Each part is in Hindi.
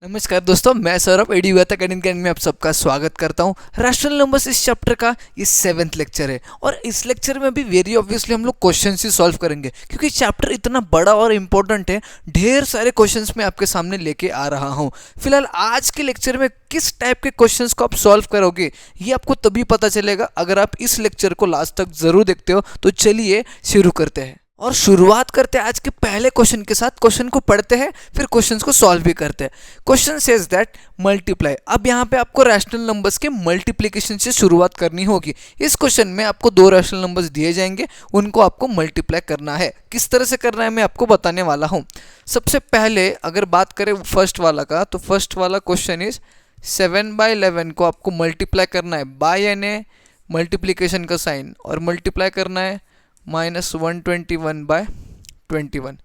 नमस्कार दोस्तों, मैं सौरभ एडुगता अकेडमी में आप सबका स्वागत करता हूं। रैशनल नंबर्स इस चैप्टर का ये 7th लेक्चर है और इस लेक्चर में भी वेरी ऑब्वियसली हम लोग क्वेश्चंस ही सॉल्व करेंगे क्योंकि चैप्टर इतना बड़ा और इम्पोर्टेंट है। ढेर सारे क्वेश्चंस मैं आपके सामने लेके आ रहा हूं। फिलहाल आज के लेक्चर में किस टाइप के क्वेश्चंस को आप सॉल्व करोगे ये आपको तभी पता चलेगा अगर आप इस लेक्चर को लास्ट तक जरूर देखते हो। तो चलिए शुरू करते हैं और शुरुआत करते हैं आज के पहले क्वेश्चन के साथ। क्वेश्चन को पढ़ते हैं फिर क्वेश्चंस को सॉल्व भी करते हैं। Question says that multiply. अब यहाँ पे आपको रैशनल नंबर्स के मल्टीप्लिकेशन से शुरुआत करनी होगी। इस क्वेश्चन में आपको दो रैशनल नंबर्स दिए जाएंगे, उनको आपको मल्टीप्लाई करना है। किस तरह से करना है मैं आपको बताने वाला हूँ। सबसे पहले अगर बात करें फर्स्ट वाला का, तो फर्स्ट वाला क्वेश्चन इज 7/11 को आपको मल्टीप्लाई करना है बाय यानी मल्टीप्लिकेशन का साइन और मल्टीप्लाई करना है -121/21।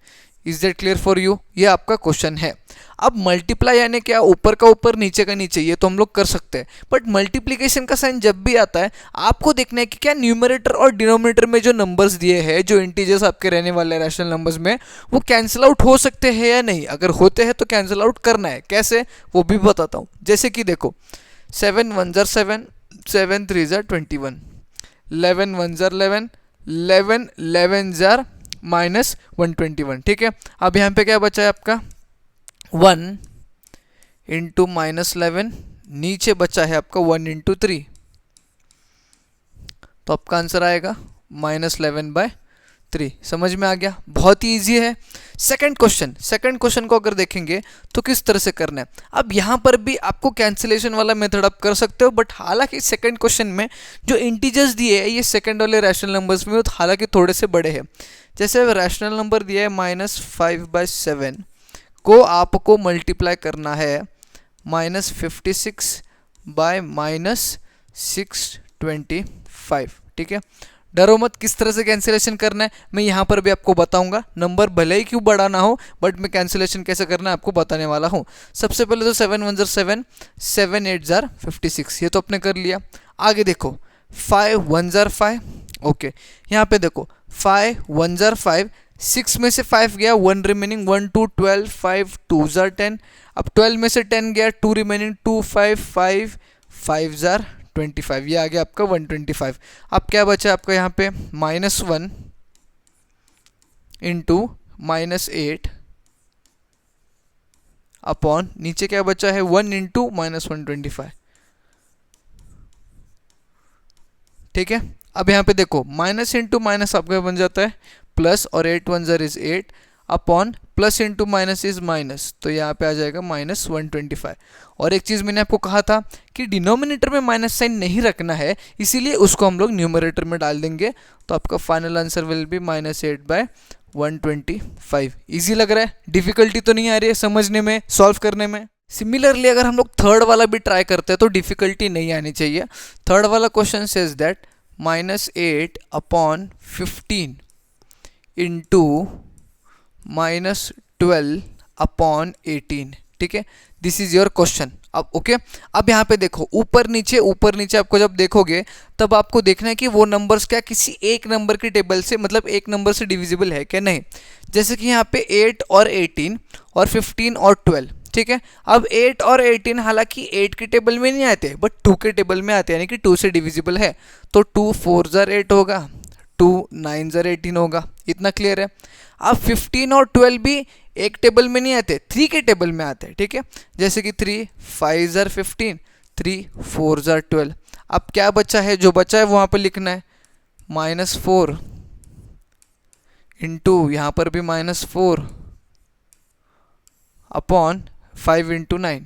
Is that clear for you? ये आपका क्वेश्चन है। अब मल्टीप्लाई यानी क्या, ऊपर का ऊपर नीचे का नीचे, ये तो हम लोग कर सकते हैं। बट मल्टीप्लिकेशन का साइन जब भी आता है आपको देखना है कि क्या न्यूमरेटर और डिनोमिनेटर में जो नंबर्स दिए हैं, जो इंटीजर्स आपके रहने वाले रैशनल नंबर्स में, वो कैंसिल आउट हो सकते हैं या नहीं। अगर होते हैं तो कैंसिल आउट करना है। कैसे वो भी बताता हूँ। जैसे कि देखो 7 1 7, 7 3 21, 11 1 11, 11 11 जार -121। ठीक है। अब यहाँ पे क्या बचा है आपका 1 इंटू -11, नीचे बचा है आपका 1 इंटू 3, तो आपका आंसर आएगा -11/3। समझ में आ गया? बहुत ही ईजी है। सेकंड क्वेश्चन को अगर देखेंगे तो किस तरह से करना है। अब यहाँ पर भी आपको कैंसिलेशन वाला मेथड आप कर सकते हो, बट हालांकि सेकंड क्वेश्चन में जो इंटीजर्स दिए हैं ये सेकंड वाले रैशनल नंबर्स में हालांकि थोड़े से बड़े हैं। जैसे रैशनल नंबर दिया है -5/7 को आपको मल्टीप्लाई करना है -56 बाय -625। ठीक है। डरो मत, किस तरह से कैंसिलेशन करना है मैं यहाँ पर भी आपको बताऊंगा। नंबर भले ही क्यों बड़ा ना हो, बट मैं कैंसिलेशन कैसे करना है आपको बताने वाला हूँ। सबसे पहले तो 7 1 7, 7 8 56, ये तो आपने कर लिया। आगे देखो 5 1 5। ओके, यहाँ पे देखो 5 1 5, 6 में से 5 गया, 1 रिमेनिंग, 1 2 12, 5 2 10। अब 12 में से 10 गया, 2 रिमेनिंग, 2 5 5 5 25, ये आ गया आपका 125। अब क्या बचा आपका यहाँ पे -1 इंटू -8 अपॉन, नीचे क्या बचा है 1 इंटू -125। ठीक है। अब यहाँ पे देखो माइनस इंटू माइनस आपका बन जाता है प्लस, और 8 1 is 8 upon plus into minus is minus, तो यहाँ पे आ जाएगा -125। और एक चीज़ मैंने आपको कहा था कि डिनोमिनेटर में माइनस साइन नहीं रखना है, इसीलिए उसको हम लोग न्यूमरेटर में डाल देंगे। तो आपका final answer will be -8/125। Easy लग रहा है? डिफिकल्टी तो नहीं आ रही है समझने में, सॉल्व करने में? सिमिलरली अगर हम लोग थर्ड वाला भी ट्राई करते हैं तो डिफिकल्टी नहीं आनी चाहिए। थर्ड वाला क्वेश्चन सेज दैट -8/15 इंटू -12/18। ठीक है, दिस इज योर क्वेश्चन। अब ओके, अब यहाँ पे देखो ऊपर नीचे आपको जब देखोगे तब आपको देखना है कि वो नंबर्स क्या किसी एक नंबर की टेबल से, मतलब एक नंबर से डिविजिबल है क्या नहीं। जैसे कि यहाँ पे 8 और 18 और 15 और 12। ठीक है। अब 8 और 18 हालांकि 8 के टेबल में नहीं आते बट 2 के टेबल में आते हैं, यानी कि 2 से डिविजिबल है। तो 2 4 8 होगा, 2 9 18 होगा। इतना क्लियर है? अब 15 और 12 भी एक टेबल में नहीं आते, 3 के टेबल में आते हैं। ठीक है। जैसे कि 3 5 15, 3 4 12। अब क्या बचा है, जो बचा है वहाँ पर लिखना है -4 इंटू, यहाँ पर भी -4 अपॉन 5 इंटू 9।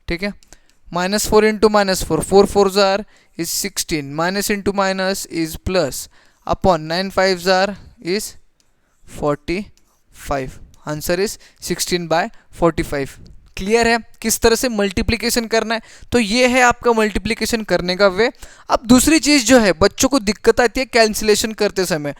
ठीक है। -4 into -4, 4 4 is 16, minus into minus is plus upon 9 5 is 45। Answer is 16/45। Clear है किस तरह से मल्टीप्लिकेशन करना है? तो ये है आपका मल्टीप्लिकेशन करने का वे। अब दूसरी चीज़ जो है, बच्चों को दिक्कत आती है कैंसिलेशन करते समय।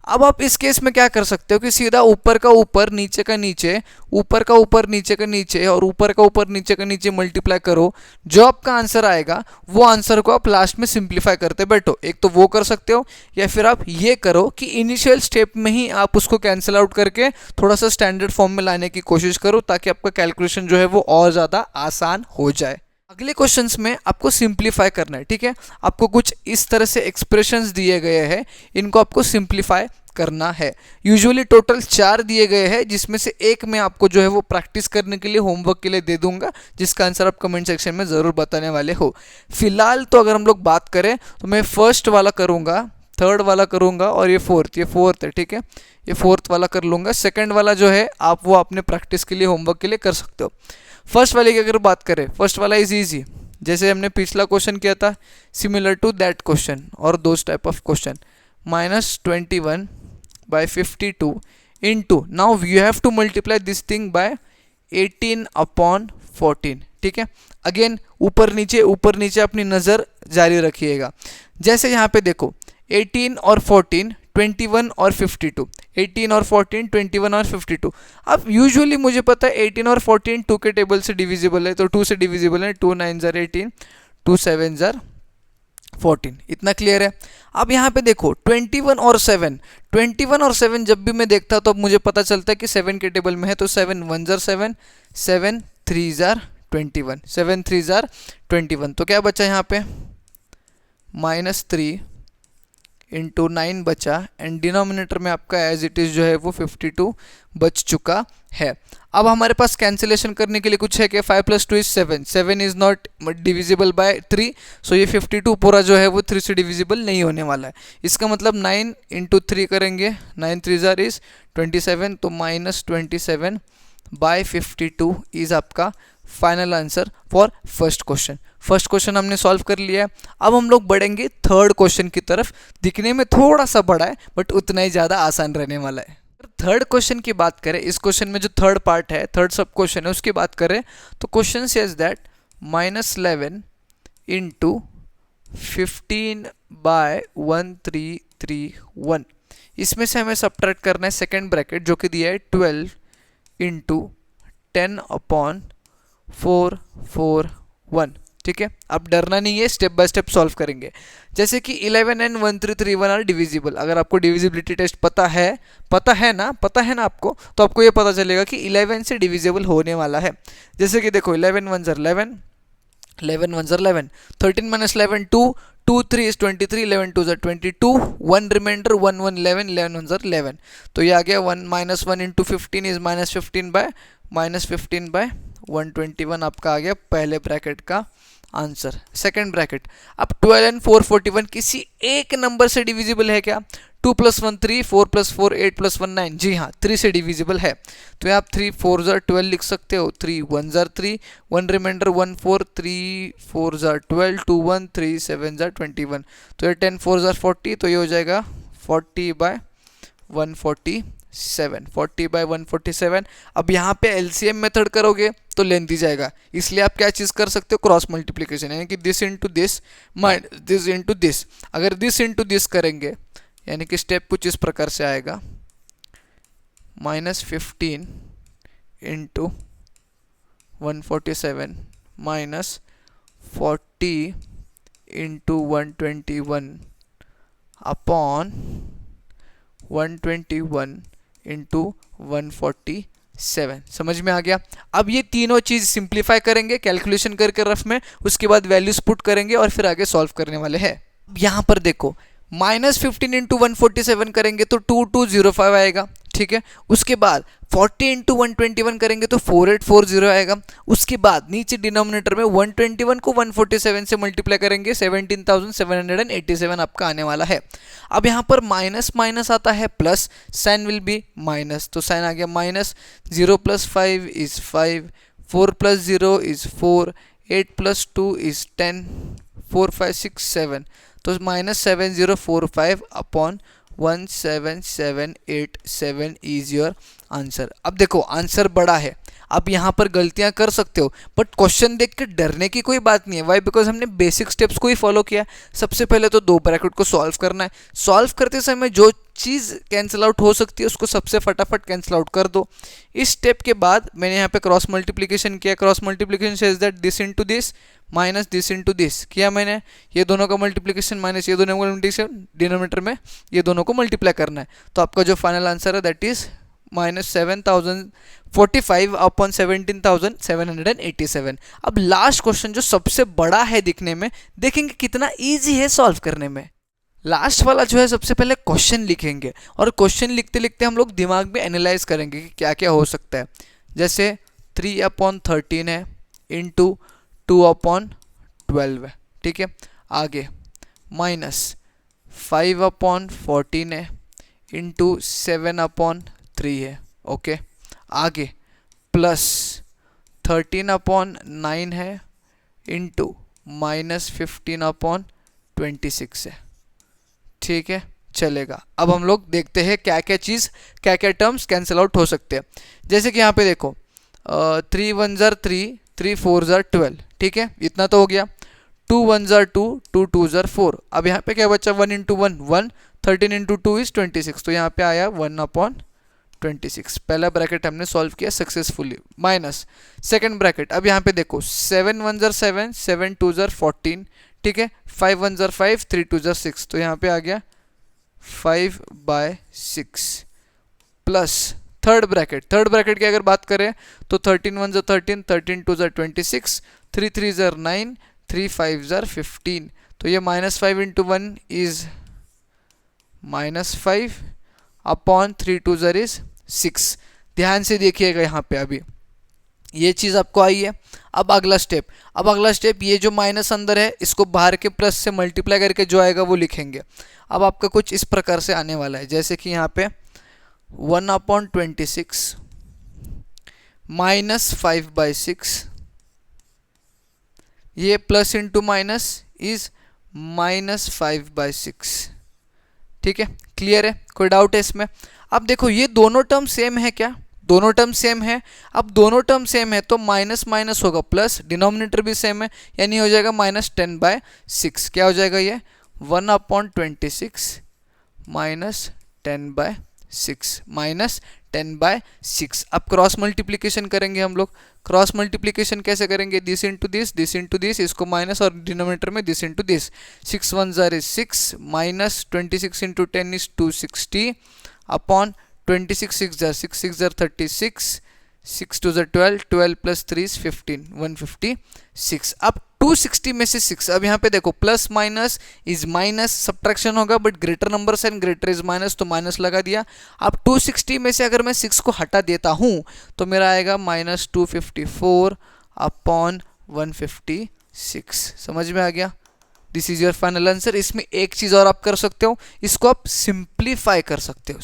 अब आप इस केस में क्या कर सकते हो कि सीधा ऊपर का ऊपर नीचे का नीचे, ऊपर का ऊपर नीचे का नीचे और ऊपर का ऊपर नीचे का नीचे मल्टीप्लाई करो, जो आपका आंसर आएगा वो आंसर को आप लास्ट में सिंप्लीफाई करते बैठो। एक तो वो कर सकते हो, या फिर आप ये करो कि इनिशियल स्टेप में ही आप उसको कैंसिल आउट करके थोड़ा सा स्टैंडर्ड फॉर्म में लाने की कोशिश करो, ताकि आपका कैलकुलेशन जो है वो और ज़्यादा आसान हो जाए। अगले क्वेश्चंस में आपको सिंप्लीफाई करना है, ठीक है। आपको कुछ इस तरह से एक्सप्रेशंस दिए गए हैं, इनको आपको सिंप्लीफाई करना है। यूजुअली टोटल 4 दिए गए हैं, जिसमें से एक मैं आपको जो है वो प्रैक्टिस करने के लिए, होमवर्क के लिए दे दूंगा, जिसका आंसर आप कमेंट सेक्शन में ज़रूर बताने वाले हो। फिलहाल तो अगर हम लोग बात करें तो मैं फर्स्ट वाला करूँगा, थर्ड वाला करूँगा और ये फोर्थ है, ठीक है। ये फोर्थ वाला कर लूँगा। सेकेंड वाला जो है आप वो अपने प्रैक्टिस के लिए, होमवर्क के लिए कर सकते हो। फर्स्ट वाले की अगर बात करें, फर्स्ट वाला इज ईजी, जैसे हमने पिछला क्वेश्चन किया था, सिमिलर टू दैट क्वेश्चन और those type of question. -21 by 52 into, now you have to multiply this thing by 18/14, ठीक है। अगेन ऊपर नीचे अपनी नज़र जारी रखिएगा। जैसे यहाँ पे देखो 18 और 14, 21 और 52, 18 और 14, 21 और 52। अब यूजुअली मुझे पता है 18 और 14 2 के टेबल से डिविजिबल है, तो 2 से डिविजिबल है। 2 9 ज़र 18, 2 7 ज़र 14, इतना क्लियर है। अब यहाँ पे देखो 21 और 7 जब भी मैं देखता तो अब मुझे पता चलता है कि 7 के टेबल में है, तो 7 1 ज़र 7, 7 3 ज़र 21, 7 3 ज़र 21। तो क्या बचा यहाँ पे, -3 इंटू 9 बचा, एंड डिनोमिनेटर में आपका एज इट इज़ जो है वो 52 बच चुका है। अब हमारे पास कैंसिलेशन करने के लिए कुछ है कि 5 + 2 = 7, 7 इज़ नॉट डिविजिबल बाय 3, सो ये 52 पूरा जो है वो 3 से डिविजिबल नहीं होने वाला है। इसका मतलब 9 इंटू 3 करेंगे, 9 3 ज़र इज़ 27, तो -27 बाय 52 इज़ आपका final answer for first question. First question हमने सॉल्व कर लिया है। अब हम लोग बढ़ेंगे थर्ड क्वेश्चन की तरफ। दिखने में थोड़ा सा बड़ा है बट उतना ही ज़्यादा आसान रहने वाला है। थर्ड क्वेश्चन की बात करें, इस क्वेश्चन में जो थर्ड पार्ट है, थर्ड सब क्वेश्चन है, उसकी बात करें तो क्वेश्चन सेज दैट -11 इंटू 15/1331। इसमें से हमें सब्ट्रैक्ट करना है सेकेंड ब्रैकेट, जो कि दिया है 12 इंटू 10/441, ठीक है। अब डरना नहीं है, स्टेप बाय स्टेप सॉल्व करेंगे। जैसे कि 11 and 1331 आर डिविजिबल। अगर आपको डिविजिबिलिटी टेस्ट पता है ना आपको, तो आपको ये पता चलेगा कि 11 से डिविजिबल होने वाला है। जैसे कि देखो 11 1 ज़र 11, 11 1 ज़र 11, 13 - 11 2, 2 3 is 23, 11 2 ज़र 22, 1 रिमाइंडर 1 1 11, 11 1 ज़र 11। तो ये आ गया 1 -1 इंटू 15 इज -15/121 आपका आ गया पहले ब्रैकेट का आंसर। सेकंड ब्रैकेट, अब 12 and 441 किसी एक नंबर से डिविजिबल है क्या? 2 + 1 3, 4 + 4 8 + 1 9, जी हाँ 3 से डिविजिबल है। तो आप 3 4 ज़र 12 लिख सकते हो, 3 1 ज़र 3, 1 रिमाइंडर 1 4, 3 4 ज़र 12, 2 1 3 7 ज़र 21। तो ये 10 4 ज़र 40, तो ये हो जाएगा 40/147, 40/147। अब यहाँ पे एलसीएम मेथड करोगे तो लेंथी जाएगा, इसलिए आप क्या चीज़ कर सकते हो, क्रॉस मल्टीप्लिकेशन, यानी कि दिस इंटू दिस दिस। अगर दिस इंटू दिस करेंगे यानी कि स्टेप कुछ इस प्रकार से आएगा, -15 इंटू 147 -40 इंटू 121 अपॉन 121 इंटू 147। समझ में आ गया? अब ये तीनों चीज़ सिंप्लीफाई करेंगे कैलकुलेशन करके रफ में, उसके बाद वैल्यूज पुट करेंगे और फिर आगे सॉल्व करने वाले हैं। यहाँ पर देखो -15 इंटू 147 करेंगे तो 2205 आएगा, ठीक है। उसके बाद 40 इंटू 121 करेंगे तो 4840 आएगा। उसके बाद नीचे डिनोमिनेटर में 121 को 147 से मल्टीप्लाई करेंगे, 17,787 आपका आने वाला है। अब यहाँ पर माइनस माइनस आता है plus, sign will be minus, तो साइन आ गया माइनस। 0 + 5 इज 5, 4 + 0 इज 4, 8 + 2 इज 10, 4 5 6 7, तो -7045 अपॉन 17787 इज योर आंसर। अब देखो आंसर बड़ा है, आप यहाँ पर गलतियाँ कर सकते हो, बट क्वेश्चन देख के डरने की कोई बात नहीं है। वाई? बिकॉज हमने बेसिक स्टेप्स को ही फॉलो किया। सबसे पहले तो दो ब्रैकेट को सॉल्व करना है। सॉल्व करते समय जो चीज़ कैंसिल आउट हो सकती है उसको सबसे फटाफट कैंसिल आउट कर दो। इस स्टेप के बाद मैंने यहाँ पे क्रॉस मल्टीप्लिकेशन किया। Cross multiplication says that this into this minus this into this किया मैंने। ये दोनों का मल्टीप्लिकेशन माइनस ये दोनों का मल्टीप्लिकेशन, डिनोमिनेटर में ये दोनों को मल्टीप्लाई करना है। तो आपका जो फाइनल आंसर है दैट इज -7045 अपॉन 17,787। अब लास्ट क्वेश्चन जो सबसे बड़ा है दिखने में, देखेंगे कितना इजी है सॉल्व करने में। लास्ट वाला जो है सबसे पहले क्वेश्चन लिखेंगे और क्वेश्चन लिखते लिखते हम लोग दिमाग में एनालाइज करेंगे कि क्या क्या हो सकता है। जैसे 3/13 है इंटू 2/12 है, ठीक है। आगे -5/14 है इंटू 7/3 है, ओके। आगे प्लस 13/9 है इंटू -15/26 है, ठीक है, चलेगा। अब हम लोग देखते हैं क्या क्या चीज़, क्या क्या टर्म्स कैंसिल आउट हो सकते हैं। जैसे कि यहाँ पे देखो 3 1 ज़र 3, 3 4 ज़र 12, ठीक है, इतना तो हो गया। 2 1 ज़र 2, 2 2 ज़र 4। अब यहाँ पे क्या बचा, 1 इंटू 1 1, 13 इंटू 2 इज 26, तो यहाँ पे आया 1/26। पहला ब्रैकेट हमने सॉल्व किया सक्सेसफुली। माइनस सेकंड ब्रैकेट, अब यहाँ पे देखो 7 1 ज़र 7, 7 2 ज़र 14, ठीक है। 5 1 ज़र 5, 3 2 ज़र 6, तो यहाँ पे आ गया 5/6 प्लस थर्ड ब्रैकेट की अगर बात करें तो 13 1 ज़र 13, 13 2 ज़र 26, 3 3 ज़र 9, 3 5 ज़र 15, तो ये -5 इंटू 1 इज -5 अपॉन 3 2 ज़र इज 6। ध्यान से देखिएगा यहाँ पे, अभी ये चीज़ आपको आई है। अब अगला स्टेप, ये जो माइनस अंदर है इसको बाहर के प्लस से मल्टीप्लाई करके जो आएगा वो लिखेंगे। अब आपका कुछ इस प्रकार से आने वाला है, जैसे कि यहाँ पे 1/26 -5/6, ये प्लस इंटू माइनस इज -5/6, ठीक है। क्लियर है? कोई डाउट है इसमें? अब देखो ये दोनों टर्म सेम है क्या? दोनों टर्म सेम है। अब दोनों टर्म सेम है तो माइनस माइनस होगा प्लस, डिनोमिनेटर भी सेम है, यानी हो जाएगा -10/6। क्या हो जाएगा ये 1/26 -10/6 अब क्रॉस मल्टीप्लिकेशन करेंगे हम लोग। क्रॉस मल्टीप्लिकेशन कैसे करेंगे, दिस इंटू दिस, इसको माइनस और डिनोमिनेटर में दिस इंटू दिस। 6 1 ज़र इज 6 -26 इंटू 10 इज 260 अपॉन 26 6 ज़र 6 6 ज़र 36, 6 2 ज़र 12, 12 प्लस 3 इज 15, 156। अब 260 में से 6, अब यहाँ पे देखो plus minus is minus, subtraction होगा बट ग्रेटर नंबर से ग्रेटर इज माइनस, तो माइनस लगा दिया। अब 260 में से अगर मैं 6 को हटा देता हूँ तो मेरा आएगा -254 अपॉन 156। समझ में आ गया? This is your final answer. इसमें एक चीज़ और आप कर सकते हो, इसको आप सिंप्लीफाई कर सकते हो।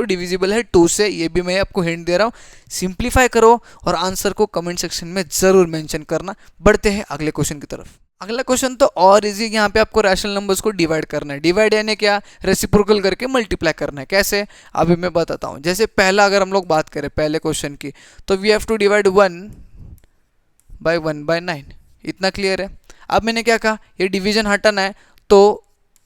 डिविजिबल है 2 से, ये भी मैं आपको हिंट दे रहा हूँ। सिंप्लीफाई करो और आंसर को कमेंट सेक्शन में जरूर मेंशन करना। बढ़ते हैं अगले क्वेश्चन की तरफ। अगला क्वेश्चन तो और इजी, यहाँ पे आपको रैशनल नंबर्स को डिवाइड करना है। डिवाइड यानी क्या, रेसिप्रोकल करके मल्टीप्लाई करना है। कैसे, अभी मैं बताता हूँ। जैसे पहला अगर हम लोग बात करें पहले क्वेश्चन की, तो वी हैव टू डिवाइड 1/1/9। इतना क्लियर है? अब मैंने क्या कहा, ये डिवीजन हटाना है तो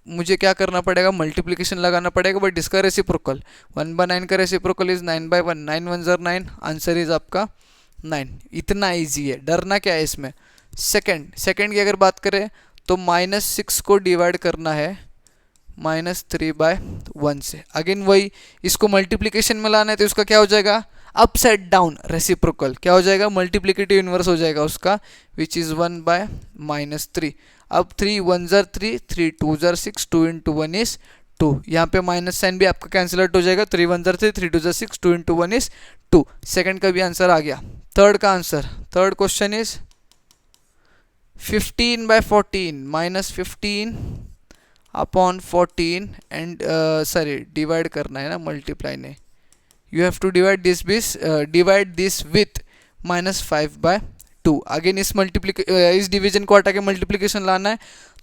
मुझे क्या करना पड़ेगा, मल्टीप्लिकेशन लगाना पड़ेगा, बट इसका रेसिप्रोकल 1/9 का रेसिप्रोकल इज 9/1, 9 1 ज़र 9, आंसर इज आपका 9। इतना इजी है, डरना क्या है इसमें। सेकंड की अगर बात करें तो -6 को डिवाइड करना है -3/1 से। अगेन वही, इसको मल्टीप्लिकेशन में लाना है तो इसका क्या हो जाएगा, अपसाइड डाउन रेसिप्रोकल, क्या हो जाएगा, मल्टीप्लिकेटिव इनवर्स हो जाएगा उसका, विच इज़ 1/-3। अब 3 1 ज़र 3, 3 2 ज़र 6, 2 इंटू 1 इज 2। यहाँ पे माइनस साइन भी आपका कैंसिल आउट हो जाएगा। 3 1 ज़र 3, 3 2 ज़र 6, 2 इंटू 1 इज 2। सेकेंड का भी आंसर आ गया। थर्ड का answer, third question is 15/14 -15 upon 14 and sorry divide करना है ना, मल्टीप्लाई नहीं। You have to divide this with -5/2। Again इस डिवीजन को हटा के मल्टीप्लिकेशन लाना है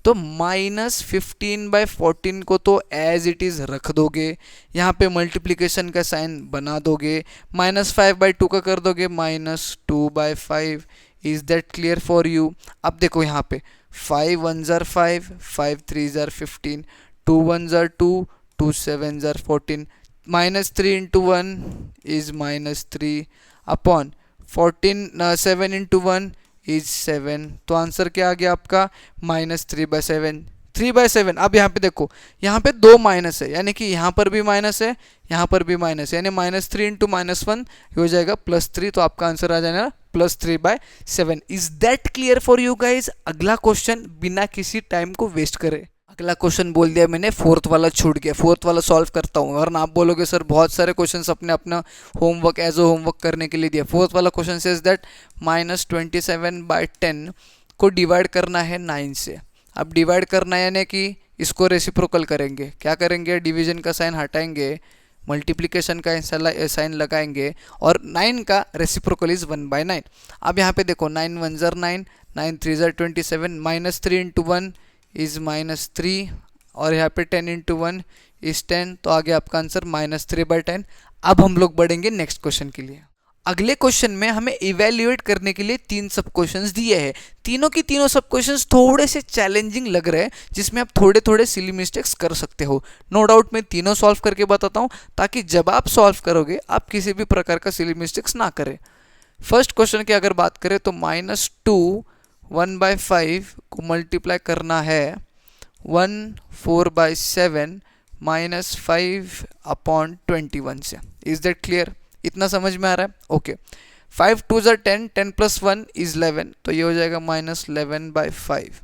तो -15/14 को तो एज इट इज़ रख दोगे, यहाँ पे मल्टीप्लिकेशन का साइन बना दोगे, -5/2 का कर दोगे -2/5। Is that clear for you? अब देखो यहाँ पे 5 1s are 5, 5 3s are 15, 2 1s are 2, 2 7s are 14, -3 into 1 is -3 upon 7 into 1 is 7। तो आंसर क्या आ गया आपका -3/7, 3/7। अब यहाँ पे देखो, यहाँ पे दो माइनस है, यानी कि यहाँ पर भी माइनस है, यहाँ पर भी माइनस है, यानी -3 इंटू -1 हो जाएगा +3। तो आपका आंसर आ जाएगा +3/7। Is that clear for you guys? अगला क्वेश्चन बिना किसी टाइम को वेस्ट करे। अगला क्वेश्चन बोल दिया मैंने, फोर्थ वाला छूट गया, फोर्थ वाला सॉल्व करता हूँ। और आप बोलोगे सर बहुत सारे क्वेश्चंस अपने अपना होमवर्क एज अ होमवर्क करने के लिए दिया। फोर्थ वाला क्वेश्चन सेज दैट -27/10 को डिवाइड करना है 9 से। अब डिवाइड करना है यानी कि इसको रेसिप्रोकल करेंगे। क्या करेंगे? डिवीजन का साइन हटाएंगे, मल्टीप्लिकेशन का साइन लगाएंगे और 9 का रेसिप्रोकल इज 1/9। अब यहाँ पे देखो 9 1s are 9, 9 3s are 27, -3 into 1 is -3 और यहाँ पे 10 into 1 इज 10। तो आगे आपका आंसर -3/10। अब हम लोग बढ़ेंगे नेक्स्ट क्वेश्चन के लिए। अगले क्वेश्चन में हमें इवेल्युएट करने के लिए 3 सब क्वेश्चंस दिए हैं। तीनों की तीनों सब क्वेश्चंस थोड़े से चैलेंजिंग लग रहे हैं, जिसमें आप थोड़े थोड़े सिली मिस्टेक्स कर सकते हो। नो डाउट मैं तीनों सॉल्व करके बताता हूँ, ताकि जब आप सॉल्व करोगे आप किसी भी प्रकार का सिली मिस्टेक्स ना करें। फर्स्ट क्वेश्चन की अगर बात करें तो -2 1/5 को मल्टीप्लाई करना है 4/7 -5/21 से। Is that clear? इतना समझ में आ रहा है? ओके। 5 2s are 10, 10 + 1 is 11, तो ये हो जाएगा -11/5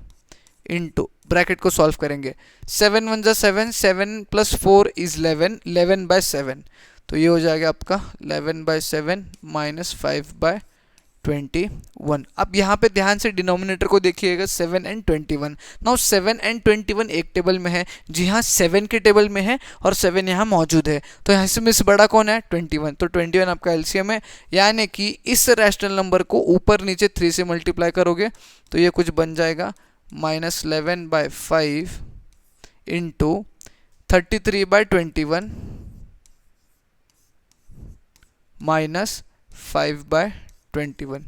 इंटू, ब्रैकेट को सॉल्व करेंगे, 7 1s are 7, 7 + 4 is 11, 11/7, तो ये हो जाएगा आपका 11/7 -5/21। अब यहाँ पे ध्यान से डिनोमिनेटर को देखिएगा, 7 and 21। नाउ 7 and 21 एक टेबल में है, जी हाँ 7 के टेबल में है और 7 यहाँ मौजूद है, तो यहाँ से मिस बड़ा कौन है? 21। तो 21 आपका एलसीएम है, यानी कि इस रैशनल नंबर को ऊपर नीचे 3 से मल्टीप्लाई करोगे तो ये कुछ बन जाएगा -11/5 into 33/21 -5/21।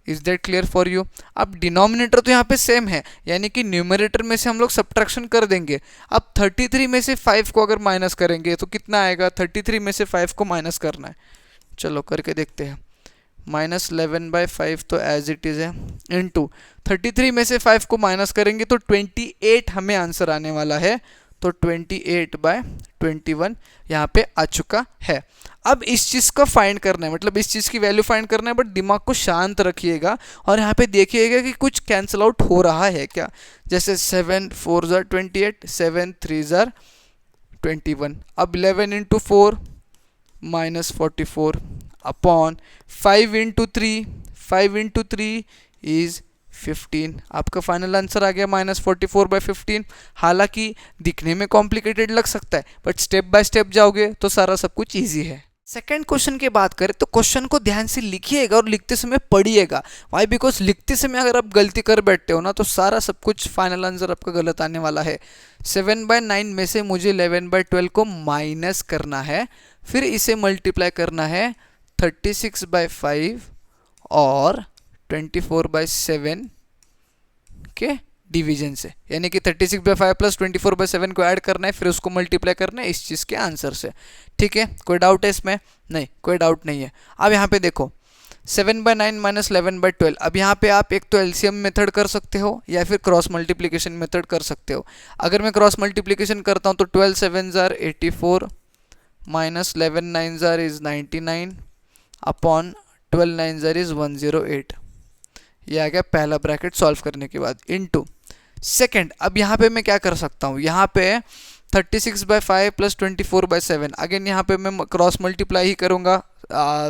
Is that clear for you? अब डिनोमिनेटर तो यहाँ पे सेम है, यानी कि न्यूमरेटर में से हम लोग सब्ट्रैक्शन कर देंगे। अब 33 में से 5 को अगर माइनस करेंगे तो कितना आएगा? 33 में से 5 को माइनस करना है, चलो करके देखते हैं। -11/5 तो एज इट इज़ है, इंटू 33 में से 5 को माइनस करेंगे तो 28 हमें आंसर आने वाला है, तो 28/21 यहाँ पे आ चुका है। अब इस चीज़ का फाइंड करना है, मतलब इस चीज़ की वैल्यू फाइंड करना है, बट दिमाग को शांत रखिएगा और यहाँ पे देखिएगा कि कुछ कैंसिल आउट हो रहा है क्या। जैसे 7 4s are 28, 7 3s are 21। अब 11 into 4 -44 upon 5 into 3, 5 into 3 is 15। आपका फाइनल आंसर आ गया -44/15। हालांकि दिखने में कॉम्प्लिकेटेड लग सकता है, बट स्टेप बाय स्टेप जाओगे तो सारा सब कुछ इजी है। सेकेंड क्वेश्चन की बात करें तो क्वेश्चन को ध्यान से लिखिएगा और लिखते समय पढ़िएगा। वाई? बिकॉज लिखते समय अगर आप गलती कर बैठते हो ना तो सारा सब कुछ फाइनल आंसर आपका गलत आने वाला है। 7/9 में से मुझे 11/12 को माइनस करना है, फिर इसे मल्टीप्लाई करना है 36/5 और 24/7 के डिवीजन से, यानी कि 36/5 प्लस 24/7 को ऐड करना है, फिर उसको मल्टीप्लाई करना है इस चीज़ के आंसर से। ठीक है, कोई डाउट है इसमें? नहीं, कोई डाउट नहीं है। अब यहाँ पे देखो 7/9 - 11/12। अब यहाँ पे आप एक तो एलसीएम मेथड कर सकते हो या फिर क्रॉस मल्टीप्लिकेशन मेथड कर सकते हो। अगर मैं क्रॉस मल्टीप्लिकेशन करता हूँ तो 12 7s are 84 -11 9s are is 99 upon 12 9s are is 108। ये आ गया पहला ब्रैकेट सॉल्व करने के बाद, इनटू सेकंड। अब यहाँ पे मैं क्या कर सकता हूँ, यहाँ पे 36/5 प्लस 24/7। अगेन यहाँ पे मैं क्रॉस मल्टीप्लाई ही करूँगा,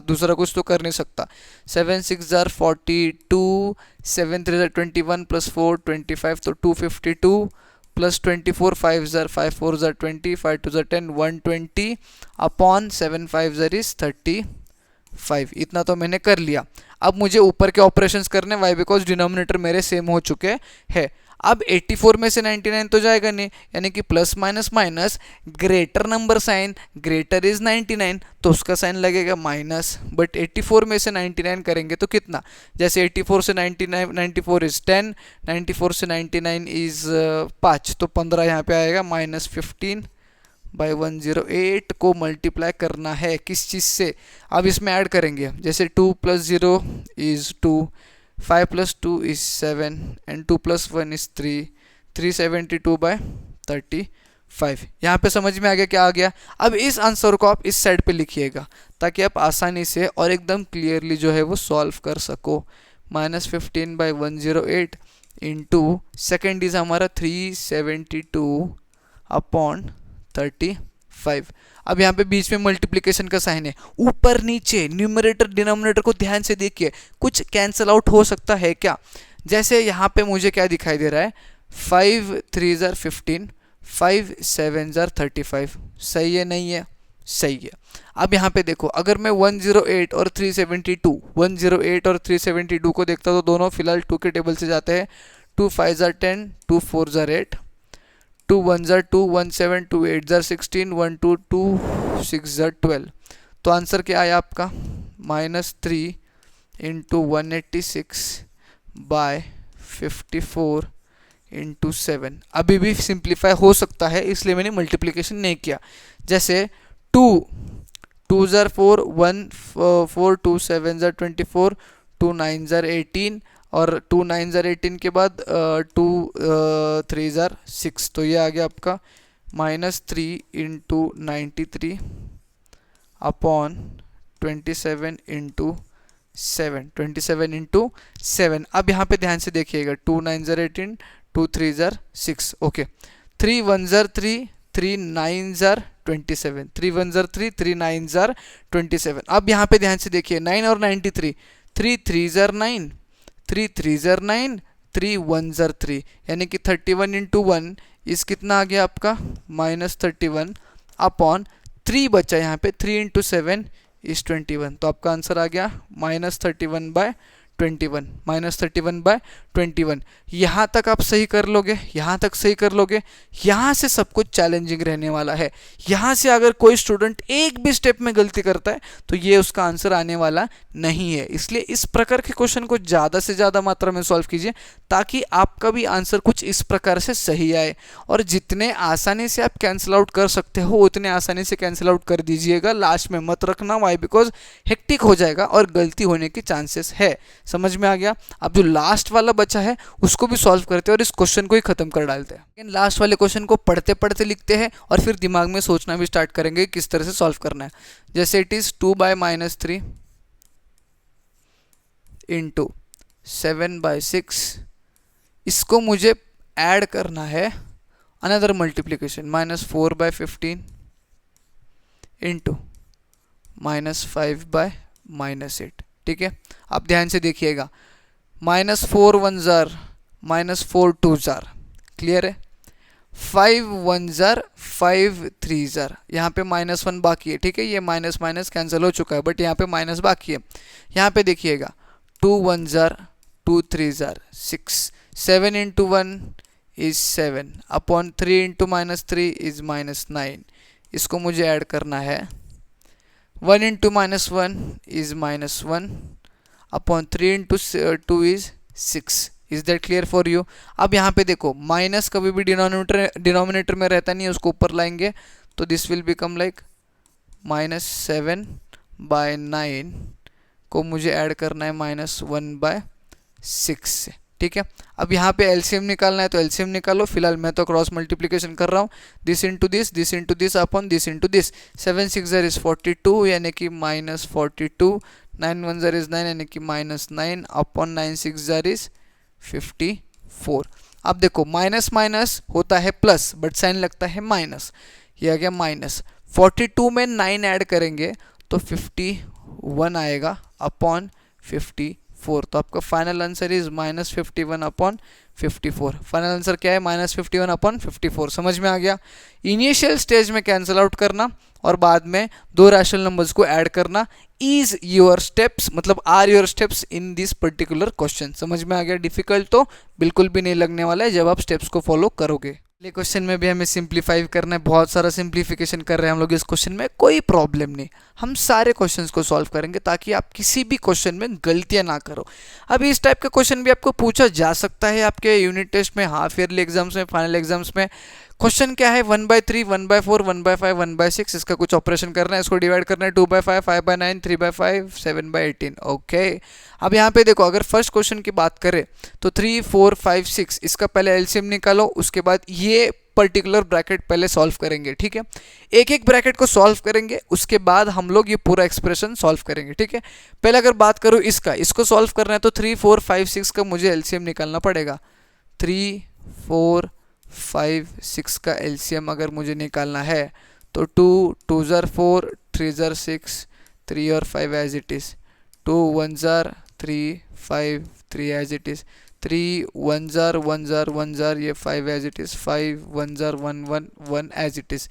दूसरा कुछ तो कर नहीं सकता। 7 6s are 42, 7 3s are 21 plus 4 25, तो 252 plus 24 5s are 5 4s are 20 5 2s are 10 120 upon 7 5s are is 35। इतना तो मैंने कर लिया। अब मुझे ऊपर के ऑपरेशंस करने, वाई? बिकॉज डिनोमिनेटर मेरे सेम हो चुके हैं। अब 84 में से 99 तो जाएगा नहीं, यानी कि plus minus minus, greater number sign, greater is 99 तो उसका साइन लगेगा माइनस। बट 84 में से 99 करेंगे तो कितना, जैसे 84 से 99, 94 इज 10, 94 से 99 इज 5, तो 15 यहाँ पे आएगा, -15/108 को मल्टीप्लाई करना है किस चीज़ से, अब इसमें ऐड करेंगे, जैसे 2 + 0 इज़ 2, 5 + 2 इज़ 7 एंड 2 + 1 इज़ 3, 372/35। यहाँ पे समझ में आ गया क्या आ गया। अब इस आंसर को आप इस साइड पे लिखिएगा ताकि आप आसानी से और एकदम क्लियरली जो है वो सॉल्व कर सको। -15/108 इंटू सेकेंड इज हमारा 372/35। अब यहाँ पे बीच में मल्टीप्लिकेशन का साइन है, ऊपर नीचे न्यूमरेटर डिनोमिनेटर को ध्यान से देखिए, कुछ कैंसिल आउट हो सकता है क्या। जैसे यहाँ पे मुझे क्या दिखाई दे रहा है, 5 3 * 15, 5 7 * 35, सही है नहीं है, सही है। अब यहाँ पे देखो, अगर मैं 108 और 372 को देखता तो दोनों फिलहाल 2 के टेबल से जाते हैं। 2 5 * 10, 2 4 * 8, 2 1 * 2, 1 7, 2 8 * 16, 1 2 2 6 * 12। तो आंसर क्या आया आपका, -3 × 186/54 × 7। अभी भी सिंप्लीफाई हो सकता है, इसलिए मैंने मल्टीप्लिकेशन नहीं किया। जैसे 2 2 * 4, 1 4, 2 7 * 24, 2 9 * 18 और 2 9 * 18 के बाद 2 3 * 6, तो ये आ गया आपका -3 × 93/27 × 7, 27 × 7। अब यहाँ पे ध्यान से देखिएगा, 2 9 * 18, 2 3 * 6, ओके, 3 1 * 3, 3 9 * 27, 3 1 * 3, 3 9 * 27। अब यहाँ पे ध्यान से देखिए, 9 और 93, 3 3 * 9, 3 3 * 9, 3 1 * 3, यानी कि 31 × 1 इस कितना आ गया आपका, -31/3 बचा यहाँ पे, 3 × 7 इज 21, तो आपका आंसर आ गया -31/21। यहाँ तक आप सही कर लोगे, यहाँ तक सही कर लोगे, यहाँ से सब कुछ चैलेंजिंग रहने वाला है। यहाँ से अगर कोई स्टूडेंट एक भी स्टेप में गलती करता है तो ये उसका आंसर आने वाला नहीं है। इसलिए इस प्रकार के क्वेश्चन को ज़्यादा से ज़्यादा मात्रा में सॉल्व कीजिए ताकि आपका भी आंसर कुछ इस प्रकार से सही आए। और जितने आसानी से आप कैंसिल आउट कर सकते हो उतने आसानी से कैंसिल आउट कर दीजिएगा, लास्ट में मत रखना, वाई बिकॉज हेक्टिक हो जाएगा और गलती होने की चांसेस है। समझ में आ गया। अब जो लास्ट वाला बचा है उसको भी सॉल्व करते हैं और इस क्वेश्चन को ही खत्म कर डालते हैं। लेकिन लास्ट वाले क्वेश्चन को पढ़ते पढ़ते लिखते हैं और फिर दिमाग में सोचना भी स्टार्ट करेंगे किस तरह से सॉल्व करना है। जैसे इट इज 2/-3 इंटू 7/6, इसको मुझे ऐड करना है अनदर मल्टीप्लिकेशन, -4/15 इंटू -5/-8। ठीक है, अब ध्यान से देखिएगा, -4 1 जार, -4 2 जार, क्लियर है, 5 1 जार, 5 3 जार, यहाँ पे -1 बाकी है। ठीक है, ये माइनस माइनस कैंसिल हो चुका है बट यहाँ पे माइनस बाकी है। यहाँ पे देखिएगा, 2 1 jar, 2 3 jar 6, 7 × 1 is 7 upon 3 × -3 is -9। इसको मुझे ऐड करना है, 1 × -1 is -1 upon 3 × 2 is 6। Is that clear for you. अब यहाँ पे देखो, माइनस कभी भी डिनोमिनेटर में रहता नहीं है, उसको ऊपर लाएंगे तो दिस विल बिकम लाइक -7/9 को मुझे ऐड करना है -1/6 से। ठीक है, अब यहाँ पे एलसीएम निकालना है तो एलसीएम निकालो, फिलहाल मैं तो क्रॉस मल्टीप्लिकेशन कर रहा हूँ, this into this upon this into this. 7 6 ज़र इज 42 यानी कि -42, 9 1 ज़र इज 9 यानी कि -9 अपॉन 9 6 ज़र इज 54। अब देखो, माइनस माइनस होता है प्लस बट साइन लगता है माइनस, ये आ गया माइनस। 42 में 9 ऐड करेंगे तो 51 आएगा अपॉन 54। 4, तो आपका final answer is -51/54। Final answer क्या है? -51/54। समझ में आ गया? इनिशियल स्टेज में कैंसिल आउट करना और बाद में दो रैशनल नंबर्स को ऐड करना इज योर स्टेप्स, मतलब are your steps in this particular question. समझ में आ गया? डिफिकल्ट तो बिल्कुल भी नहीं लगने वाला है जब आप स्टेप्स को फॉलो करोगे। अगले क्वेश्चन में भी हमें सिंप्लीफाई करना है, बहुत सारा सिंप्लीफिकेशन कर रहे हैं हम लोग इस क्वेश्चन में, कोई प्रॉब्लम नहीं, हम सारे क्वेश्चंस को सॉल्व करेंगे ताकि आप किसी भी क्वेश्चन में गलतियां ना करो। अभी इस टाइप का क्वेश्चन भी आपको पूछा जा सकता है आपके यूनिट टेस्ट में, हाफ ईयरली एग्जाम्स में, फाइनल एग्जाम्स में। क्वेश्चन क्या है? 1/3, 1/4, 1/5, 1/6, इसका कुछ ऑपरेशन करना है, इसको डिवाइड करना है 2/5, 5/9, 3/5, 7/18। ओके, अब यहाँ पे देखो, अगर फर्स्ट क्वेश्चन की बात करें तो 3, 4, 5, 6, इसका पहले एलसीएम निकालो, उसके बाद ये पर्टिकुलर ब्रैकेट पहले सॉल्व करेंगे। ठीक है, एक एक ब्रैकेट को सॉल्व करेंगे, उसके बाद हम लोग ये पूरा एक्सप्रेशन सॉल्व करेंगे। ठीक है, पहले अगर बात करूँ इसको सॉल्व करना है तो 3, 4, 5, 6 का मुझे एलसीएम निकालना पड़ेगा। 3, 4, 5, 6 का एलसीएम अगर मुझे निकालना है तो 2, 2 ज़र 4, 3 ज़र 6, 3 और 5 एज इट इज़, 2 1 ज़र 3, 5, 3 एज इट इज़, 3 1 ज़र 1 ज़र 1 ज़र, ये 5 एज इट इज़, 5 1 ज़र 1 1 1 एज इट इज़,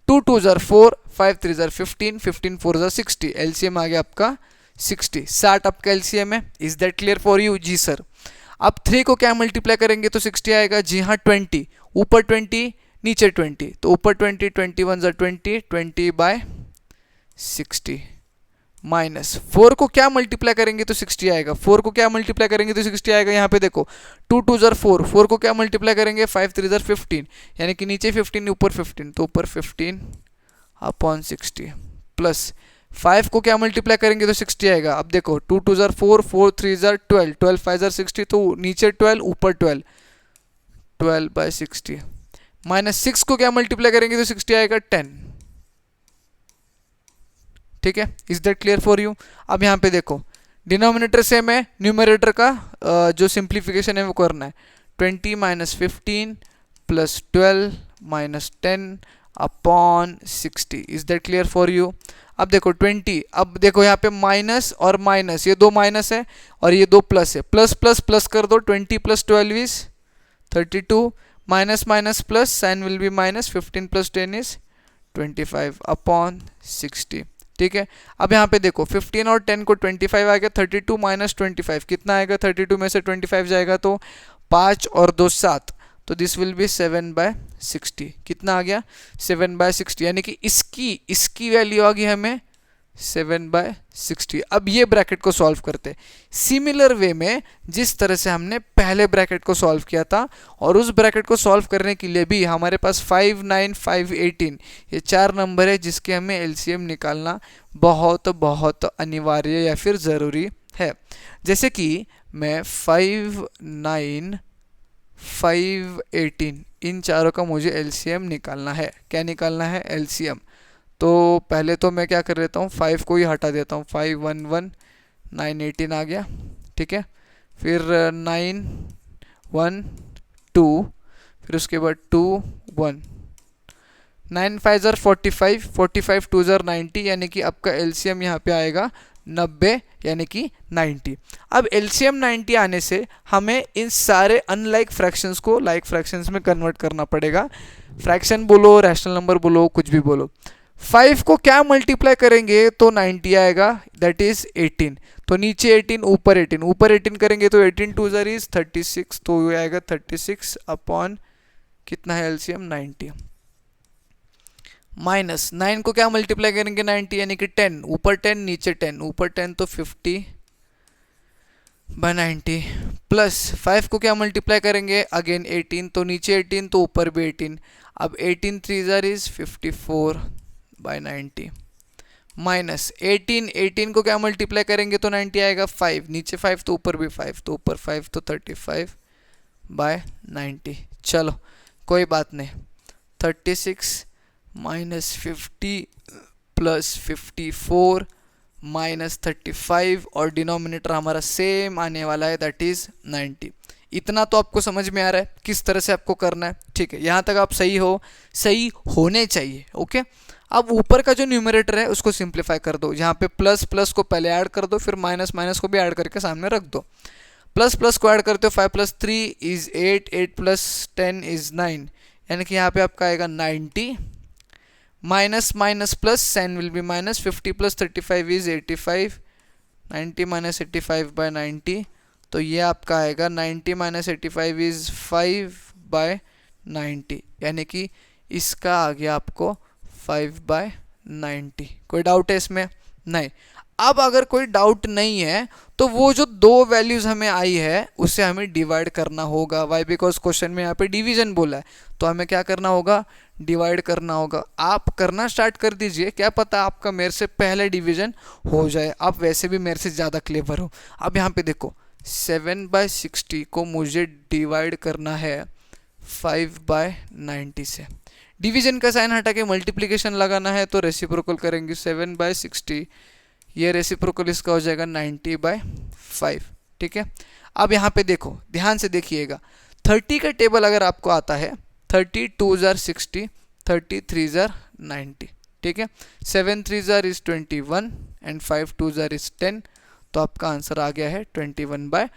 2 2 ज़र 4, 5 3 ज़र 15, 15 4 ज़र 60, एलसीएम आ गया आपका 60 आपका एलसीएम है। Is that clear for you? जी सर। अब 3 को क्या मल्टीप्लाई करेंगे तो 60 आएगा? जी हाँ, 20, ऊपर 20 नीचे 20, तो ऊपर 20, 21 ज़र 20, 20/60, माइनस 4 को क्या मल्टीप्लाई करेंगे तो 60 आएगा, 4 को क्या मल्टीप्लाई करेंगे तो 60 आएगा। यहाँ पे देखो 2 2 ज़र 4, 4 को क्या मल्टीप्लाई करेंगे? 5 3 ज़र 15, यानी कि नीचे 15 ऊपर 15, तो ऊपर 15/60, प्लस 5 को क्या मल्टीप्लाई करेंगे तो 60 आएगा। अब देखो 2 2 ज़र 4, 4 3 ज़र 12, 12 5 ज़र 60, तो नीचे 12 ऊपर 12, 12/60, माइनस 6 को क्या मल्टीप्लाई करेंगे तो 60 आएगा 10। ठीक है, is that clear for you? अब यहाँ पे देखो, डिनोमिनेटर सेम है, न्यूमरेटर का जो सिंप्लीफिकेशन है वो करना है। 20 - 15 + 12 - 10/60, is that clear for you? अब देखो 20, अब देखो यहाँ पे माइनस और माइनस, ये दो माइनस है और ये दो प्लस है, प्लस प्लस प्लस कर दो, 20 + 12 is 32, minus minus plus, sign will be minus, 15 + 10 is 25/60। ठीक है, अब यहाँ पे देखो 15 और 10 को 25 आ गया, 32 - 25 कितना आएगा? 32 में से 25 जाएगा तो 5 और 2 7, तो दिस विल बी 7/60। कितना आ गया? 7/60, यानी कि इसकी वैल्यू आ गई हमें 7/60। अब ये ब्रैकेट को सॉल्व करते, सिमिलर वे में जिस तरह से हमने पहले ब्रैकेट को सॉल्व किया था, और उस ब्रैकेट को सॉल्व करने के लिए भी हमारे पास 5 9 5 18 ये 4 नंबर है जिसके हमें एलसीएम निकालना बहुत बहुत अनिवार्य या फिर ज़रूरी है। जैसे कि मैं 5 9 5 18 इन चारों का मुझे एलसीएम निकालना है। क्या निकालना है? एलसीएम। तो पहले तो मैं क्या कर लेता हूँ, 5 को ही हटा देता हूँ, 5 1 1 9 18 आ गया। ठीक है, फिर 9 1 2, फिर उसके बाद 2 1, 9 5 ज़र 45, 45 2 ज़र 90, यानी कि आपका एलसीएम यहाँ पे आएगा 90, यानी कि 90। अब एलसीएम 90 आने से हमें इन सारे अनलाइक फ्रैक्शंस को लाइक फ्रैक्शंस में कन्वर्ट करना पड़ेगा। फ्रैक्शन बोलो, रैशनल नंबर बोलो, कुछ भी बोलो। 5 को क्या मल्टीप्लाई करेंगे तो 90 आएगा, दैट इज 18, तो नीचे 18 ऊपर 18, ऊपर 18 करेंगे तो 18 2 ज़र इज 36, तो ये आएगा 36 अपॉन कितना है एलसीएम 90। माइनस 9 को क्या मल्टीप्लाई करेंगे 90, यानी कि 10, ऊपर 10 नीचे 10, ऊपर 10 तो 50/90, प्लस 5 को क्या मल्टीप्लाई करेंगे अगेन 18, तो नीचे 18 तो ऊपर भी 18, अब 18 3 ज़र इज 54/90, माइनस 18 को क्या मल्टीप्लाई करेंगे तो 90 आएगा, 5 नीचे 5 तो ऊपर भी 5, तो ऊपर 5 तो 35/90। चलो कोई बात नहीं, 36 - 50 + 54 - 35, और डिनोमिनेटर हमारा सेम आने वाला है, दैट इज 90। इतना तो आपको समझ में आ रहा है किस तरह से आपको करना है, ठीक है। यहाँ तक आप सही होने चाहिए, ओके। अब ऊपर का जो न्यूमरेटर है उसको सिंप्लीफाई कर दो, यहाँ पे प्लस प्लस को पहले ऐड कर दो, फिर माइनस माइनस को भी ऐड करके सामने रख दो। प्लस प्लस को ऐड करते हो, 5 + 3 इज 8, 8 + 10 इज 9, यानी कि यहाँ पे आपका आएगा 90, minus minus plus, sign will be minus, 50 + 35 is 85, 90 - 85 / 90, तो ये आपका आएगा 90 - 85 इज 5/90, यानी कि इसका आ गया आपको 5/90। कोई डाउट है इसमें? नहीं। अब अगर कोई डाउट नहीं है तो वो जो दो वैल्यूज हमें आई है उसे हमें डिवाइड करना होगा। वाई? बिकॉज क्वेश्चन में यहाँ पे डिवीजन बोला है, तो हमें क्या करना होगा? डिवाइड करना होगा। आप करना स्टार्ट कर दीजिए, क्या पता आपका मेरे से पहले डिवीजन हो जाए। आप वैसे भी मेरे से ज़्यादा क्लेवर हो। अब यहाँ पे देखो 7/60 को मुझे डिवाइड करना है 5/90 से। डिवीजन का साइन हटा के मल्टीप्लिकेशन लगाना है, तो रेसिप्रोकल करेंगे 7/60, ये रेसिप्रोकल इसका हो जाएगा 90/5, ठीक है। अब यहाँ पे देखो, ध्यान से देखिएगा, 30 का टेबल अगर आपको आता है, 30 2s are 60, 30 3s are 90, ठीक है। 7 3s are is 21 and 5 2s are is 10, तो आपका आंसर आ गया है 21/10।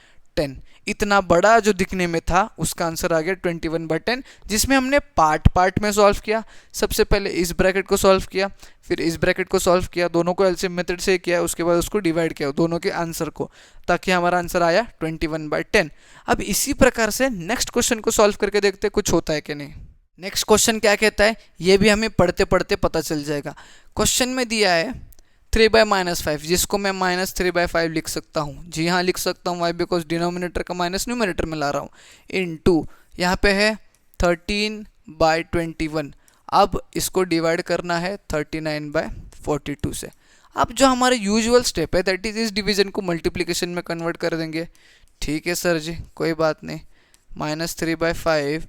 इतना बड़ा जो दिखने में था उसका आंसर आ गया 21/10, जिसमें हमने पार्ट पार्ट में सॉल्व किया। सबसे पहले इस ब्रैकेट को सॉल्व किया, फिर इस ब्रैकेट को सॉल्व किया, दोनों को एलसीएम मेथड से किया, उसके बाद उसको डिवाइड किया दोनों के आंसर को, ताकि हमारा आंसर आया 21/10। अब इसी प्रकार से नेक्स्ट क्वेश्चन को सॉल्व करके देखते कुछ होता है कि नहीं। नेक्स्ट क्वेश्चन क्या कहता है ये भी हमें पढ़ते पढ़ते पता चल जाएगा। क्वेश्चन में दिया है 3/-5, जिसको मैं -3/5 लिख सकता हूँ। जी हाँ, लिख सकता हूँ। वाई? बिकॉज डिनोमिनेटर का माइनस न्यूमिनेटर में ला रहा हूँ। इनटू यहाँ पे है 13/21। अब इसको डिवाइड करना है 39/42 से। अब जो हमारे यूजुअल स्टेप है दैट इज इस डिवीजन को मल्टीप्लिकेशन में कन्वर्ट कर देंगे। ठीक है सर जी, कोई बात नहीं। -3/5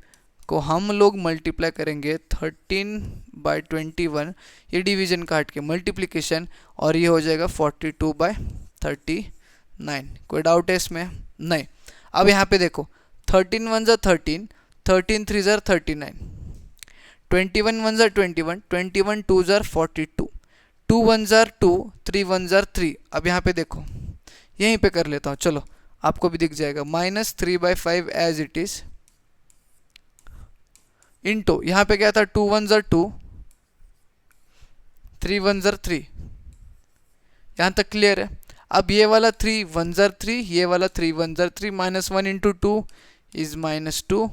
को हम लोग मल्टीप्लाई करेंगे 13/21, ये डिवीजन काट के मल्टीप्लिकेशन, और ये हो जाएगा 42/39। कोई डाउट है इसमें? नहीं। अब यहाँ पे देखो 13 1s are 13, 13 3s are 39, 21 1s are 21, 21 2s are 42, 2 1s are 2, 3 1s are 3। अब यहाँ पे देखो, यहीं पे कर लेता हूँ, चलो आपको भी दिख जाएगा। -3/5 एज इट इज, इनटू यहाँ पे क्या था, 2 1s are 2, 3 1s are 3। यहाँ तक क्लियर है? अब ये वाला 3 1s are 3, ये वाला 3 1s are 3, -1 × 2 इज -2,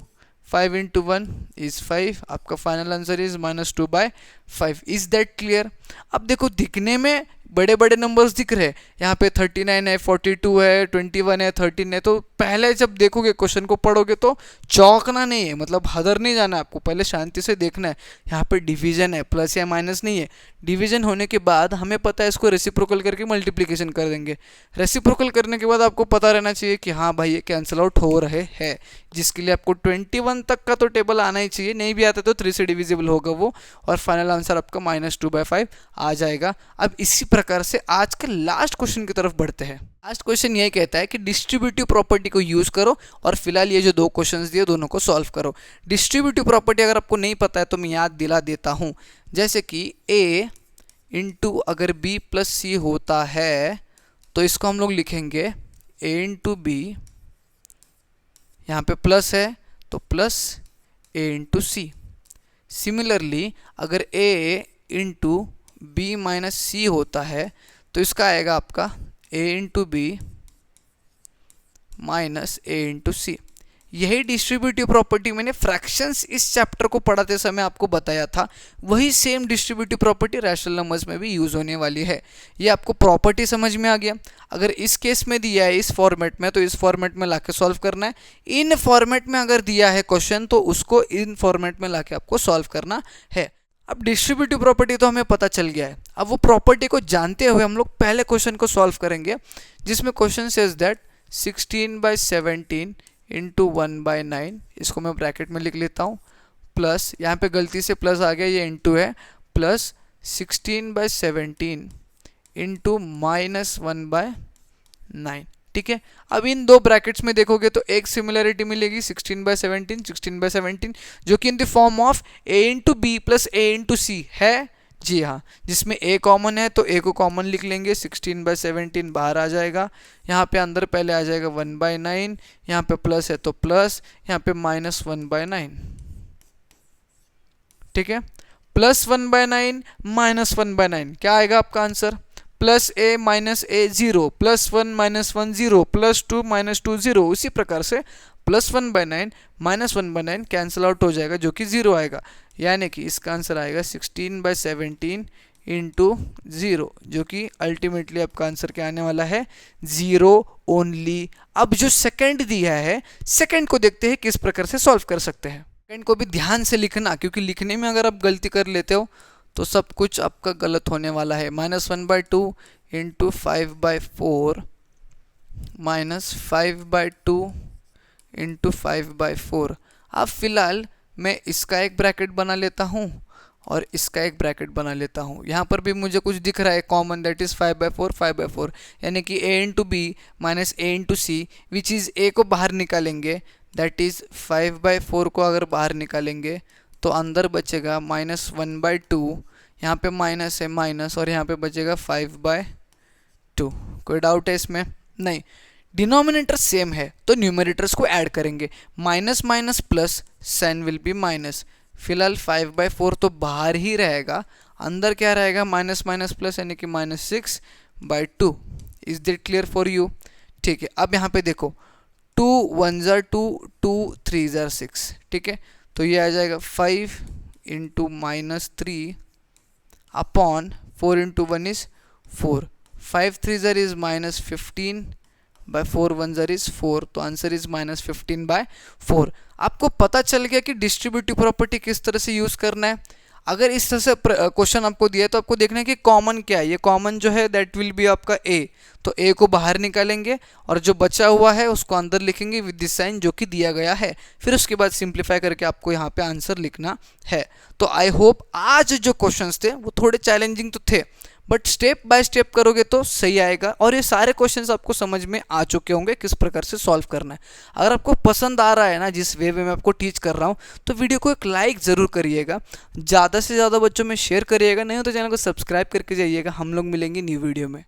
5 × 1 इज 5। आपका final answer is -2/5। Is that clear? अब देखो दिखने में बड़े बड़े नंबर्स दिख रहे हैं, यहाँ पे 39 है, 42 है, 21 है, 13 है, तो पहले जब देखोगे क्वेश्चन को पढ़ोगे तो चौंकना नहीं है, मतलब हदर नहीं जाना है आपको, पहले शांति से देखना है। यहाँ पे डिवीजन है, प्लस या माइनस नहीं है। डिवीजन होने के बाद हमें पता है इसको रेसिप्रोकल करके मल्टीप्लिकेशन कर देंगे। रेसिप्रोकल करने के बाद आपको पता रहना चाहिए कि हाँ भाई ये कैंसिल आउट हो रहे हैं, जिसके लिए आपको 21 तक का तो टेबल आना ही चाहिए। नहीं भी आता तो 3 से डिविजिबल होगा वो, और फाइनल आंसर आपका -2/5 आ जाएगा। अब इसी प्रकार से आज के लास्ट क्वेश्चन की तरफ बढ़ते हैं। लास्ट क्वेश्चन ये कहता है कि डिस्ट्रीब्यूटिव प्रॉपर्टी को यूज करो और फिलहाल ये जो दो क्वेश्चंस दिए दोनों को सॉल्व करो। डिस्ट्रीब्यूटिव प्रॉपर्टी अगर आपको नहीं पता है तो मैं याद दिला देता हूं, जैसे कि a इंटू अगर b + c होता है तो इसको हम लोग लिखेंगे a × b, यहाँ पे प्लस है तो प्लस a × c। सिमिलरली अगर a × b - c होता है तो इसका आएगा आपका a × b - a × c। यही डिस्ट्रीब्यूटिव प्रॉपर्टी मैंने फ्रैक्शंस इस चैप्टर को पढ़ाते समय आपको बताया था। वही same distributive property rational numbers में भी यूज होने वाली है। ये आपको प्रॉपर्टी समझ में आ गया। अगर इस केस में दिया है इस फॉर्मेट में तो इस फॉर्मेट में लाके सॉल्व करना है। इन फॉर्मेट में अगर दिया है क्वेश्चन तो उसको इन फॉर्मेट में लाके आपको सॉल्व करना है। अब डिस्ट्रीब्यूटिव प्रॉपर्टी तो हमें पता चल गया है। अब वो प्रॉपर्टी को जानते हुए हम लोग पहले क्वेश्चन को सॉल्व करेंगे, जिसमें क्वेश्चन सेज दैट 16/17 × 1/9, इसको मैं ब्रैकेट में लिख लेता हूँ, प्लस यहाँ पे गलती से प्लस आ गया, ये इंटू है, प्लस 16/17 × -1/9। ठीक है। अब इन दो ब्रैकेट्स में देखोगे तो एक सिमिलरिटी मिलेगी 16/17, 16/17, जो कि in the form of a into B plus a into C है। जी हाँ, जिसमें a कॉमन है तो a को कॉमन लिख लेंगे, 16/17 बाहर आ जाएगा। यहाँ पे अंदर पहले आ जाएगा 1/9, यहाँ पे प्लस है तो प्लस, यहाँ पे -1/9। ठीक है, +1/9 -1/9 क्या आएगा आपका आंसर? प्लस ए माइनस ए 0, +1 -1 0, +2 -2 0। उसी प्रकार से +1/9 -1/9 कैंसिल आउट हो जाएगा, जो कि 0 आएगा। यानी कि इसका आंसर आएगा 16/17 इंटू 0, जो कि अल्टीमेटली आपका आंसर क्या आने वाला है? 0 ओनली। अब जो सेकंड दिया है, सेकंड को देखते हैं किस प्रकार से सॉल्व कर सकते हैं। सेकंड को भी ध्यान से लिखना, क्योंकि लिखने में अगर आप गलती कर लेते हो तो सब कुछ आपका गलत होने वाला है। -1/2 इंटू 5/4 -5/2 इंटू 5/4। अब फिलहाल मैं इसका एक ब्रैकेट बना लेता हूँ और इसका एक ब्रैकेट बना लेता हूँ। यहाँ पर भी मुझे कुछ दिख रहा है कॉमन, दैट इज़ 5/4 5/4, यानी कि a into B minus a into C, which is a को बाहर निकालेंगे, दैट इज़ 5/4 को अगर बाहर निकालेंगे तो अंदर बचेगा -1/2, यहाँ पे माइनस है माइनस, और यहाँ पे बचेगा 5/2। कोई डाउट है इसमें? नहीं। डिनोमिनेटर सेम है तो न्यूमरेटर्स को ऐड करेंगे, minus minus plus, sign will be minus. फिलहाल 5/4 तो बाहर ही रहेगा, अंदर क्या रहेगा? माइनस माइनस प्लस, यानी कि -6/2। Is that clear for you? ठीक है, अब यहाँ पे देखो 2 1 ज़ा 2, 2 3 ज़ा 6, ठीक है। तो ये आ जाएगा 5 इंटू -3 अपॉन 4 इंटू 1 इज़ 4, 5 3 ज़र इज़ -15/4 1 ज़र इज़ 4, तो आंसर इज़ -15/4। आपको पता चल गया कि डिस्ट्रीब्यूटिव प्रॉपर्टी किस तरह से यूज़ करना है। अगर इस तरह से क्वेश्चन आपको दिया है तो आपको देखना है कि कॉमन क्या है। ये कॉमन जो है दैट विल बी आपका a, तो a को बाहर निकालेंगे और जो बचा हुआ है उसको अंदर लिखेंगे विद दिस साइन जो कि दिया गया है। फिर उसके बाद सिंप्लीफाई करके आपको यहाँ पे आंसर लिखना है। तो आई होप आज जो क्वेश्चंस थे वो थोड़े चैलेंजिंग तो थे, बट स्टेप बाय स्टेप करोगे तो सही आएगा और ये सारे क्वेश्चंस आपको समझ में आ चुके होंगे किस प्रकार से सॉल्व करना है। अगर आपको पसंद आ रहा है ना जिस वे में मैं आपको टीच कर रहा हूँ, तो वीडियो को एक लाइक ज़रूर करिएगा, ज़्यादा से ज़्यादा बच्चों में शेयर करिएगा, नहीं हो तो चैनल को सब्सक्राइब करके जाइएगा। हम लोग मिलेंगे न्यू वीडियो में।